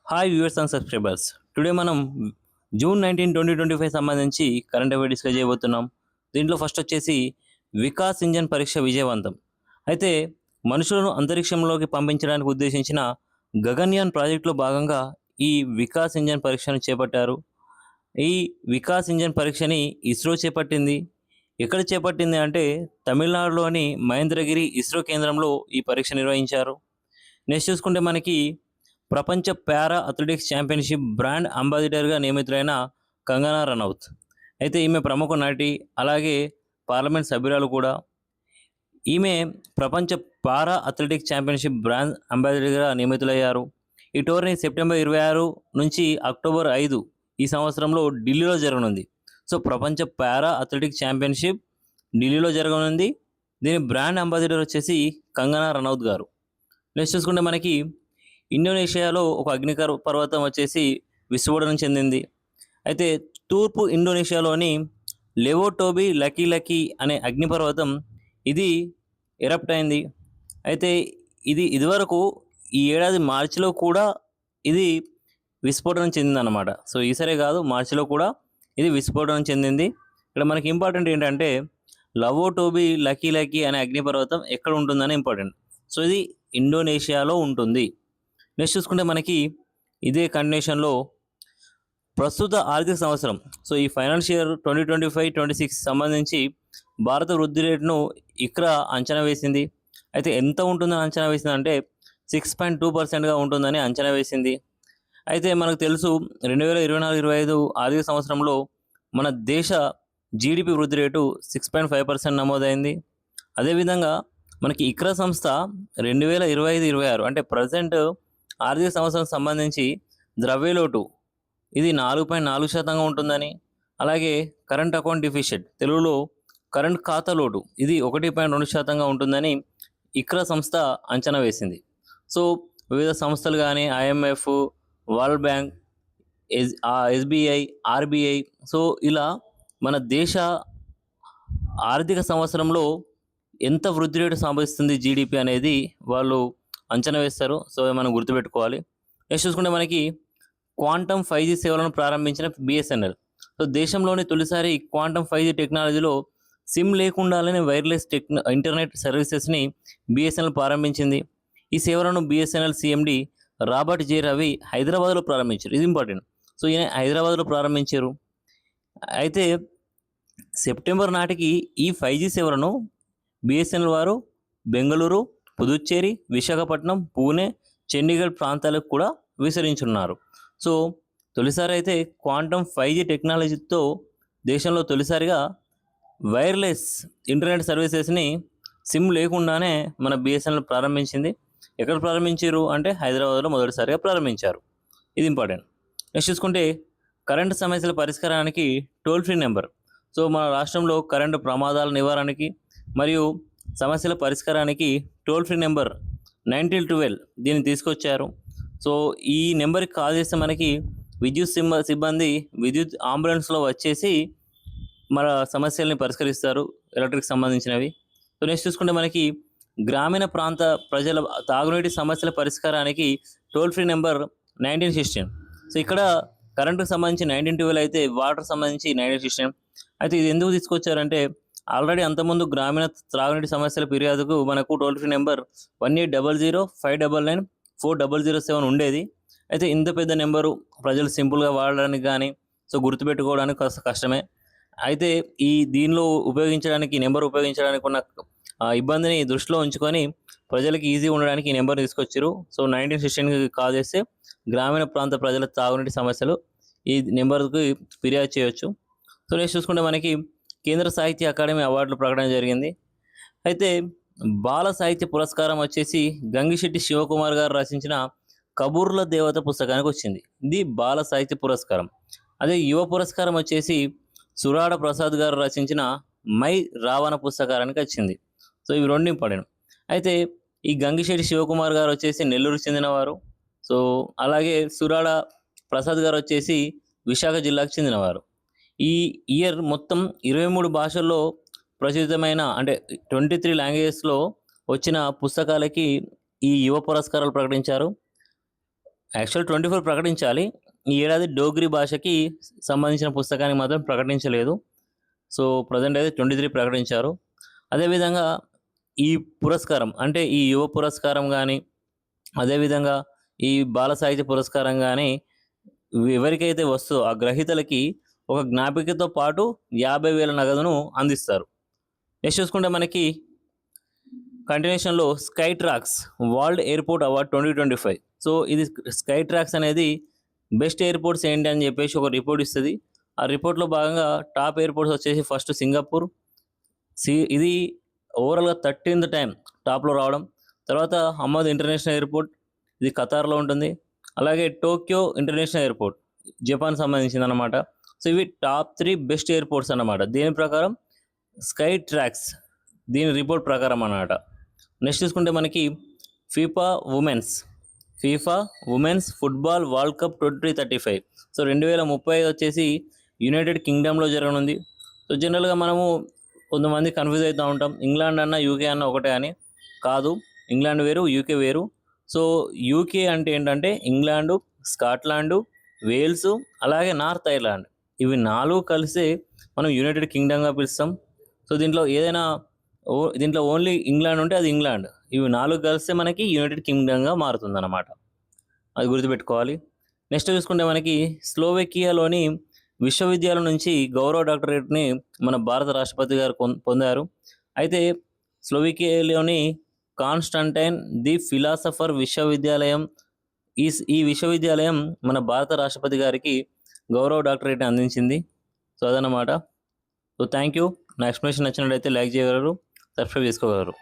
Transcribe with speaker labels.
Speaker 1: Hi viewers and subscribers. Today మనం June 19, 2025 సంబంధించి current affair discuss చేయబోతున్నాం. దీంట్లో ఫస్ట్ వచ్చేసి వికాస్ ఇంజన్ పరీక్ష విజయవంతం. అయితే మనుషులను అంతరిక్షంలోకి పంపించడానికి ఉద్దేశించిన గగన్యాన్ ప్రాజెక్టులో భాగంగా ఈ వికాస్ ఇంజన్ పరీక్షను చేపట్టారు. ఈ వికాస్ ఇంజన్ పరీక్షని ఇస్రో చేపట్టింది. ఎక్కడ చేపట్టింది అంటే తమిళనాడులోని మహేంద్రగిరి ఇస్రో కేంద్రంలో ఈ పరీక్ష నిర్వహించారు. నెక్స్ట్ చూసుకుంటే మనకి ప్రపంచ పారా అథ్లెటిక్స్ ఛాంపియన్షిప్ బ్రాండ్ అంబాసిడర్గా నియమితులైన కంగనా రనౌత్. అయితే ఈమె ప్రముఖ నటి, అలాగే పార్లమెంట్ సభ్యురాలు కూడా. ఈమె ప్రపంచ పారా అథ్లెటిక్స్ ఛాంపియన్షిప్ బ్రాండ్ అంబాసిడర్గా నియమితులయ్యారు. ఈ టోర్నీ సెప్టెంబర్ 26 నుంచి అక్టోబర్ 5 ఈ సంవత్సరంలో ఢిల్లీలో జరగనుంది. సో ప్రపంచ పారా అథ్లెటిక్స్ ఛాంపియన్షిప్ ఢిల్లీలో జరగనుంది. దీని బ్రాండ్ అంబాసిడర్ వచ్చేసి కంగనా రనౌత్ గారు. నెక్స్ట్ చూసుకుంటే మనకి ఇండోనేషియాలో ఒక అగ్నికర పర్వతం వచ్చేసి విస్ఫోటనం చెందింది. అయితే తూర్పు ఇండోనేషియాలోని లెవోటోబి లకీ లకీ అనే అగ్నిపర్వతం ఇది ఎరప్ట్ అయింది. అయితే ఇది ఇదివరకు ఈ ఏడాది మార్చిలో కూడా ఇది విస్ఫోటనం చెందిందన్నమాట. సో ఈసారే కాదు, మార్చిలో కూడా ఇది విస్ఫోటనం చెందింది. ఇక్కడ మనకి ఇంపార్టెంట్ ఏంటంటే లవోటోబి లకీ లకీ అనే అగ్నిపర్వతం ఎక్కడ ఉంటుందని ఇంపార్టెంట్. సో ఇది ఇండోనేషియాలో ఉంటుంది. నెక్స్ట్ చూసుకుంటే మనకి ఇదే కంటిన్యూషన్లో ప్రస్తుత ఆర్థిక సంవత్సరం, సో ఈ ఫైనాన్షియల్ 2025-26 సంబంధించి భారత వృద్ధి రేటును ఇక్కడ అంచనా వేసింది. అయితే ఎంత ఉంటుందని అంచనా వేసింది అంటే 6.2%గా ఉంటుందని అంచనా వేసింది. అయితే మనకు తెలుసు 2024-25 ఆర్థిక సంవత్సరంలో మన దేశ జీడిపి వృద్ధి రేటు 6.5% నమోదైంది. అదేవిధంగా మనకి ఇక్రా సంస్థ 2025-26 అంటే ప్రజెంట్ ఆర్థిక సంవత్సరం సంబంధించి ద్రవ్యలోటు ఇది 4.4% ఉంటుందని, అలాగే కరెంట్ అకౌంట్ డిఫిషిట్ తెలుగులో కరెంట్ ఖాతా లోటు ఇది 1.2% ఉంటుందని ఇక్రా సంస్థ అంచనా వేసింది. సో వివిధ సంస్థలు కానీ IMF, world bank, SBI, RBI, so ఇలా మన దేశ ఆర్థిక సంవత్సరంలో ఎంత వృద్ధి రేటు సంభవిస్తుంది జీడిపి అనేది వాళ్ళు అంచనా వేస్తారు. సో మనం గుర్తుపెట్టుకోవాలి. నెక్స్ట్ చూసుకుంటే మనకి క్వాంటమ్ 5G సేవలను ప్రారంభించిన BSNL. సో దేశంలోని తొలిసారి క్వాంటమ్ 5G టెక్నాలజీలో సిమ్ లేకుండానే వైర్లెస్ ఇంటర్నెట్ సర్వీసెస్ని BSNL ప్రారంభించింది. ఈ సేవలను BSNL CMD రాబర్ట్ జే రవి హైదరాబాద్లో ప్రారంభించారు. ఇది ఇంపార్టెంట్. సో ఈయన హైదరాబాద్లో ప్రారంభించారు. అయితే సెప్టెంబర్ నాటికి ఈ 5G సేవలను BSNL వారు బెంగళూరు, పుదుచ్చేరి, విశాఖపట్నం, పూణే, చండీగఢ్ ప్రాంతాలకు కూడా విస్తరించున్నారు. సో తొలిసారి అయితే క్వాంటమ్ 5G టెక్నాలజీతో దేశంలో తొలిసారిగా వైర్లెస్ ఇంటర్నెట్ సర్వీసెస్ని సిమ్ లేకుండానే మన BSNL ప్రారంభించింది. ఎక్కడ ప్రారంభించారు అంటే హైదరాబాద్లో మొదటిసారిగా ప్రారంభించారు. ఇది ఇంపార్టెంట్. నెక్స్ట్ చూసుకుంటే కరెంటు సమస్యల పరిష్కారానికి టోల్ ఫ్రీ నెంబర్. సో మన రాష్ట్రంలో కరెంటు ప్రమాదాల నివారణకి మరియు సమస్యల పరిష్కారానికి టోల్ ఫ్రీ నెంబర్ 1912 దీన్ని తీసుకొచ్చారు. సో ఈ నెంబర్కి కాల్ చేస్తే మనకి విద్యుత్ సిబ్బంది విద్యుత్ అంబులెన్స్లో వచ్చేసి మన సమస్యల్ని పరిష్కరిస్తారు, ఎలక్ట్రిక్ సంబంధించినవి. సో నెక్స్ట్ చూసుకుంటే మనకి గ్రామీణ ప్రాంత ప్రజల తాగునీటి సమస్యల పరిష్కారానికి టోల్ ఫ్రీ నెంబర్ 1916. సో ఇక్కడ కరెంటుకు సంబంధించి 1912 అయితే వాటర్ సంబంధించి 1916. అయితే ఇది ఎందుకు తీసుకొచ్చారంటే ఆల్రెడీ అంతకుముందు గ్రామీణ త్రాగునీటి సమస్యల ఫిర్యాదుకు మనకు టోల్ ఫ్రీ నెంబర్ 1800-599-4007 ఉండేది. అయితే ఇంత పెద్ద నెంబరు ప్రజలు సింపుల్గా వాడడానికి కానీ సో గుర్తుపెట్టుకోవడానికి కాస్త కష్టమే. అయితే దీనిలో ఉపయోగించడానికి నెంబర్ ఉపయోగించడానికి ఉన్న ఇబ్బందిని దృష్టిలో ఉంచుకొని ప్రజలకు ఈజీ ఉండడానికి ఈ నెంబర్ తీసుకొచ్చారు. సో 1916కి కాల్ చేస్తే గ్రామీణ ప్రాంత ప్రజల తాగునీటి సమస్యలు ఈ నెంబర్కి ఫిర్యాదు చేయొచ్చు. సో నెక్స్ట్ చూసుకుంటే మనకి కేంద్ర సాహిత్య అకాడమీ అవార్డులు ప్రకటన జరిగింది. అయితే బాల సాహిత్య పురస్కారం వచ్చేసి గంగిశెట్టి శివకుమార్ గారు రచించిన కబూర్ల దేవత పుస్తకానికి వచ్చింది. ఇది బాల సాహిత్య పురస్కారం. అదే యువ పురస్కారం వచ్చేసి సురాడ ప్రసాద్ గారు రచించిన మై రావణ పుస్తకానికి వచ్చింది. సో ఇవి రెండు ఇంపార్టెంట్. అయితే ఈ గంగిశెట్టి శివకుమార్ గారు వచ్చేసి నెల్లూరు చెందినవారు. సో అలాగే సురాడ ప్రసాద్ గారు వచ్చేసి విశాఖ జిల్లాకు చెందినవారు. ఈ ఇయర్ మొత్తం 23 భాషల్లో ప్రచురితమైన అంటే 23 లాంగ్వేజెస్లో వచ్చిన పుస్తకాలకి ఈ యువ పురస్కారాలు ప్రకటించారు. యాక్చువల్ 24 ప్రకటించాలి. ఈ ఏడాది డోగ్రీ భాషకి సంబంధించిన పుస్తకాన్ని మాత్రం ప్రకటించలేదు. సో, ప్రెజెంట్ అయితే 23 ప్రకటించారు. అదేవిధంగా ఈ పురస్కారం అంటే ఈ యువ పురస్కారం గానీ, అదేవిధంగా ఈ బాల సాహిత్య పురస్కారం గానీ ఎవరికైతే వస్తదో ఆ గ్రహీతలకి ఒక జ్ఞాపికతో పాటు 50,000 నగదును అందిస్తారు. నెక్స్ట్ చూసుకుంటే మనకి కంటిన్యూషన్‌లో Skytrax world airport award 2025. So, ఇది స్కై ట్రాక్స్ అనేది బెస్ట్ ఎయిర్‌పోర్ట్స్ ఏంటి అని చెప్పేసి ఒక రిపోర్ట్ ఇస్తది. ఆ రిపోర్ట్‌లో భాగంగా టాప్ ఎయిర్‌పోర్ట్స్ వచ్చేసి ఫస్ట్ సింగపూర్. ఇది ఓవరాల్‌గా 13థ్ టైమ్ టాప్‌లో రావడం. తర్వాత హమ్మద్ ఇంటర్నేషనల్ ఎయిర్‌పోర్ట్ ఇది ఖతార్‌లో ఉంటుంది. అలాగే టోక్యో ఇంటర్నేషనల్ ఎయిర్‌పోర్ట్ జపాన్ సంబంధించిందనమాట. సో, ఇవి టాప్ 3 బెస్ట్ ఎయిర్‌పోర్ట్స్ అన్నమాట. దీని ప్రకారం స్కై ట్రాక్స్ దీని రిపోర్ట్ ప్రకారం అన్నమాట. నెక్స్ట్ చూసుకుంటే మనకి FIFA women's football world cup 2035. So, 2035 వచ్చేసి యునైటెడ్ కింగ్డమ్‌లో జరగనుంది. సో, జనరల్‌గా మనము కొంతమంది కన్‌ఫ్యూజ్ అయితా ఉంటాం. ఇంగ్లాండ్ అన్నా, యూకే అన్నా ఒకటే అని. కాదు. ఇంగ్లాండ్ వేరు, యూకే వేరు. సో, యూకే అంటే ఏంటంటే ఇంగ్లాండు, స్కాట్లాండు, వేల్సు, అలాగే నార్త్ ఐర్లాండ్. ఇవి 4 కలిసే మనం యునైటెడ్ కింగ్డమ్‌గా పిలుస్తాం. సో, దీంట్లో ఓన్లీ ఇంగ్లాండ్ ఉంటే అది ఇంగ్లాండ్. ఇవి 4 కలిస్తే మనకి యునైటెడ్ కింగ్డమ్‌గా మారుతుందన్నమాట. అది గుర్తుపెట్టుకోవాలి. నెక్స్ట్ చూసుకుంటే మనకి స్లోవేకియాలోని విశ్వవిద్యాలయం నుంచి గౌరవ డాక్టరేట్‌ని మన భారత రాష్ట్రపతి గారు పొందారు. అయితే స్లోవేకియాలోని కాన్స్టాంటైన్ ది ఫిలాసఫర్ విశ్వవిద్యాలయం ఈ విశ్వవిద్యాలయం మన భారత రాష్ట్రపతి గారికి గౌరవ డాక్టరేట్‌ని అందించింది. సో, అదన్నమాట. So, thank you. నా ఎక్స్‌ప్లనేషన్ నచ్చినట్లయితే లైక్ చేయగలరు, సబ్స్క్రైబ్ చేసుకోగలరు.